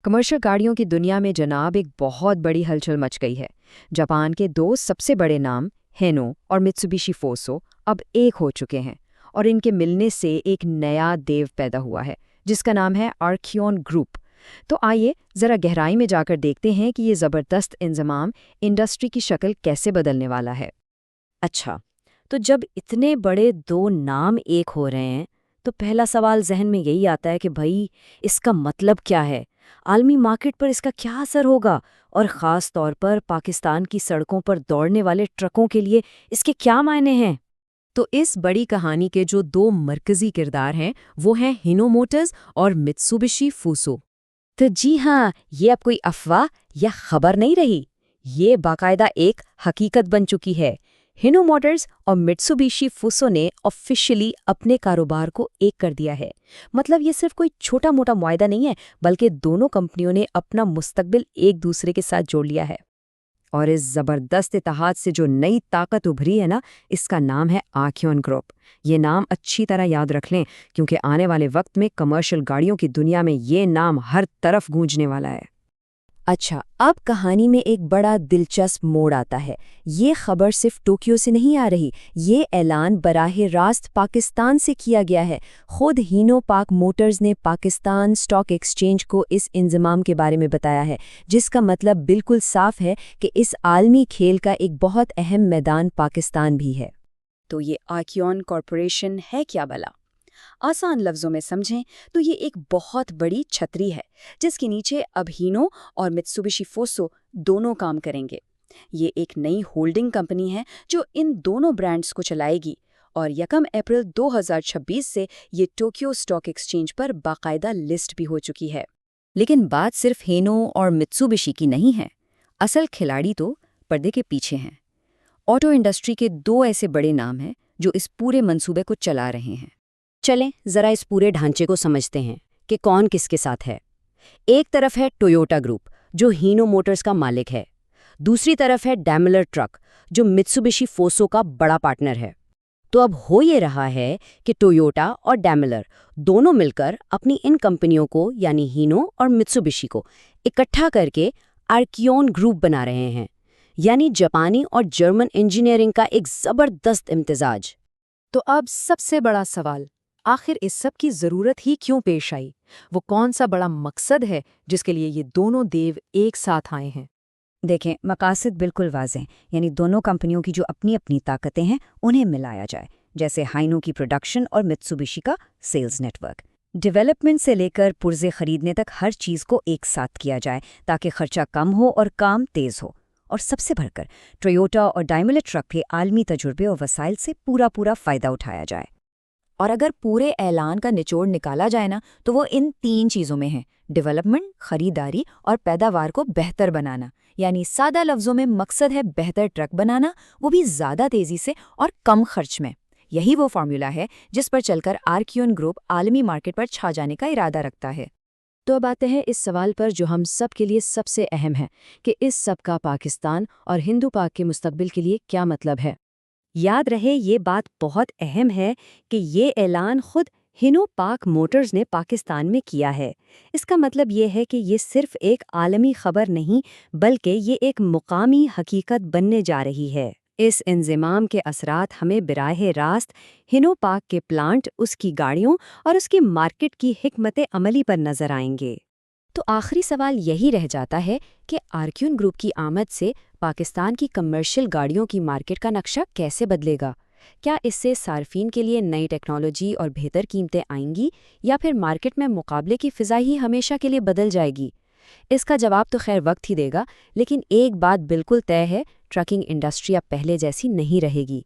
Commercial گاڑیوں کی دنیا میں جناب ایک بہت بڑی ہلچل مچ گئی ہے۔ جاپان کے دو سب سے بڑے نام ہینو اور میتسوبیشی فوسو اب ایک ہو چکے ہیں، اور ان کے ملنے سے ایک نیا دیو پیدا ہوا ہے جس کا نام ہے آرکیون گروپ۔ تو آئیے ذرا گہرائی میں جا کر دیکھتے ہیں کہ یہ زبردست انضمام انڈسٹری کی شکل کیسے بدلنے والا ہے۔ اچھا، تو جب اتنے بڑے دو نام ایک ہو رہے ہیں تو پہلا سوال ذہن میں یہی آتا ہے کہ بھائی اس کا مطلب کیا ہے؟ عالمی مارکیٹ پر اس کا کیا اثر ہوگا، اور خاص طور پر پاکستان کی سڑکوں پر دوڑنے والے ٹرکوں کے لیے اس کے کیا معنی ہیں؟ تو اس بڑی کہانی کے جو دو مرکزی کردار ہیں وہ ہیں ہینو موٹرز اور میتسوبیشی فوسو۔ تو جی ہاں، یہ اب کوئی افواہ یا خبر نہیں رہی، یہ باقاعدہ ایک حقیقت بن چکی ہے۔ ہینو موٹرز اور میتسوبیشی فوسو نے آفیشلی اپنے کاروبار کو ایک کر دیا ہے۔ مطلب یہ صرف کوئی چھوٹا موٹا معاہدہ نہیں ہے، بلکہ دونوں کمپنیوں نے اپنا مستقبل ایک دوسرے کے ساتھ جوڑ لیا ہے۔ اور اس زبردست اتحاد سے جو نئی طاقت ابھری ہے نا، اس کا نام ہے آرکیون گروپ۔ یہ نام اچھی طرح یاد رکھ لیں، کیونکہ آنے والے وقت میں کمرشل گاڑیوں کی دنیا میں یہ نام ہر طرف گونجنے والا ہے۔ اچھا، اب کہانی میں ایک بڑا دلچسپ موڑ آتا ہے۔ یہ خبر صرف ٹوکیو سے نہیں آ رہی، یہ اعلان براہ راست پاکستان سے کیا گیا ہے۔ خود ہینو پاک موٹرز نے پاکستان اسٹاک ایکسچینج کو اس انضمام کے بارے میں بتایا ہے، جس کا مطلب بالکل صاف ہے کہ اس عالمی کھیل کا ایک بہت اہم میدان پاکستان بھی ہے۔ تو یہ آرکیون کارپوریشن ہے کیا بلا؟ آسان لفظوں میں سمجھیں تو یہ ایک بہت بڑی چھتری ہے جس کے نیچے اب ہینو اور میتسوبیشی فوسو دونوں کام کریں گے۔ یہ ایک نئی ہولڈنگ کمپنی ہے جو ان دونوں برانڈز کو چلائے گی، اور 1 اپریل 2026 سے یہ ٹوکیو اسٹاک ایکسچینج پر باقاعدہ لسٹ بھی ہو چکی ہے۔ لیکن بات صرف ہینو اور میتسوبیشی کی نہیں ہے، اصل کھلاڑی تو پردے کے پیچھے ہیں۔ آٹو انڈسٹری کے دو ایسے بڑے نام ہیں جو اس پورے منصوبے کو چلا رہے ہیں۔ چلیں ذرا اس پورے ڈھانچے کو سمجھتے ہیں کہ کون کس کے ساتھ ہے۔ ایک طرف ہے ٹویوٹا گروپ جو ہینو موٹرز کا مالک ہے، دوسری طرف ہے ڈیملر ٹرک جو میتسوبیشی فوسو کا بڑا پارٹنر ہے۔ تو اب ہو یہ رہا ہے کہ ٹویوٹا اور ڈیملر دونوں مل کر اپنی ان کمپنیوں کو یعنی ہینو اور میتسوبیشی کو اکٹھا کر کے آرکیون گروپ بنا رہے ہیں، یعنی جاپانی اور جرمن انجینئرنگ کا ایک زبردست امتزاج۔ تو اب سب سے بڑا سوال، آخر اس سب کی ضرورت ہی کیوں پیش آئی؟ وہ کون سا بڑا مقصد ہے جس کے لیے یہ دونوں دیو ایک ساتھ آئے ہیں؟ دیکھیں، مقاصد بالکل واضح ہیں، یعنی دونوں کمپنیوں کی جو اپنی اپنی طاقتیں ہیں انہیں ملایا جائے، جیسے ہینو کی پروڈکشن اور میتسوبیشی کا سیلز نیٹ ورک۔ ڈیولپمنٹ سے لے کر پرزے خریدنے تک ہر چیز کو ایک ساتھ کیا جائے تاکہ خرچہ کم ہو اور کام تیز ہو۔ اور سب سے بڑھ کر ٹویوٹا اور ڈیملر ٹرک کے عالمی تجربے اور وسائل سے پورا فائدہ اٹھایا جائے۔ اور اگر پورے اعلان کا نچوڑ نکالا جائے نا تو وہ ان 3 چیزوں میں ہے: ڈیولپمنٹ، خریداری اور پیداوار کو بہتر بنانا۔ یعنی سادہ لفظوں میں مقصد ہے بہتر ٹرک بنانا، وہ بھی زیادہ تیزی سے اور کم خرچ میں۔ یہی وہ فارمولا ہے جس پر چل کر آرکیون گروپ عالمی مارکیٹ پر چھا جانے کا ارادہ رکھتا ہے۔ تو اب آتے ہیں اس سوال پر جو ہم سب کے لیے سب سے اہم ہے کہ اس سب کا پاکستان اور ہندو پاک کے مستقبل کے لیے کیا مطلب ہے؟ یاد رہے یہ بات بہت اہم ہے کہ یہ اعلان خود ہینو پاک موٹرز نے پاکستان میں کیا ہے۔ اس کا مطلب یہ ہے کہ یہ صرف ایک عالمی خبر نہیں بلکہ یہ ایک مقامی حقیقت بننے جا رہی ہے۔ اس انضمام کے اثرات ہمیں براہ راست ہینو پاک کے پلانٹ، اس کی گاڑیوں اور اس کی مارکیٹ کی حکمت عملی پر نظر آئیں گے۔ تو آخری سوال یہی رہ جاتا ہے کہ آرکیون گروپ کی آمد سے پاکستان کی کمرشل گاڑیوں کی مارکیٹ کا نقشہ کیسے بدلے گا؟ کیا اس سے صارفین کے لیے نئی ٹیکنالوجی اور بہتر قیمتیں آئیں گی، یا پھر مارکیٹ میں مقابلے کی فضا ہی ہمیشہ کے لیے بدل جائے گی؟ اس کا جواب تو خیر وقت ہی دے گا، لیکن ایک بات بالکل طے ہے، ٹرکنگ انڈسٹری اب پہلے جیسی نہیں رہے گی۔